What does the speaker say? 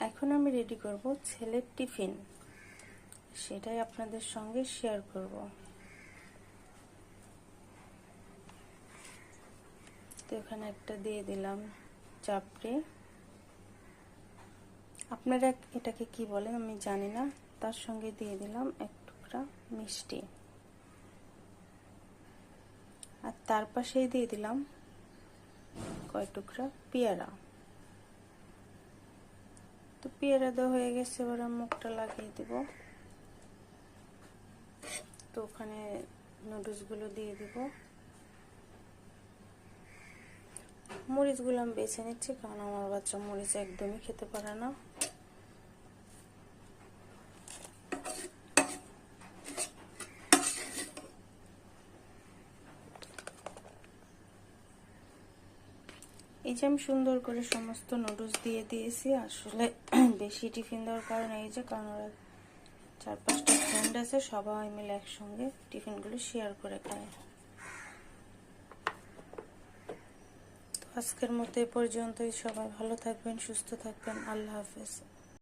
এখন আমি রেডি করব ছেলের টিফিন, সেটাই আপনাদের সঙ্গে শেয়ার করব। তো এখানে একটা দিয়ে দিলাম চাপড়ি, আপনারা এটাকে কি বলেন আমি জানি না। তার সঙ্গে দিয়ে দিলাম এক টুকরা মিষ্টি, আর তার পাশেই দিয়ে দিলাম কয় টুকরা পেয়ারা। তো পেয়ারা দেওয়া হয়ে গেছে, এবার মুখটা লাগিয়ে দিব। তো ওখানে নুডলসগুলো দিয়ে দিব। মরিচগুলো আমি বেছে নিচ্ছি, কারণ আমার বাচ্চা মরিচ একদমই খেতে পারে না। এই যে আমি সুন্দর করে সমস্ত নুডলস দিয়ে দিয়েছি। আসলে বেশি টিফিন দেওয়ার কারণে এই যে, কারণ ওরা 4-5টা ফ্রেন্ড আছে, সবাই মিলে একসঙ্গে টিফিনগুলো শেয়ার করে খায়। তো আজকের মতো এ পর্যন্তই। সবাই ভালো থাকবেন, সুস্থ থাকবেন। আল্লাহ হাফেজ।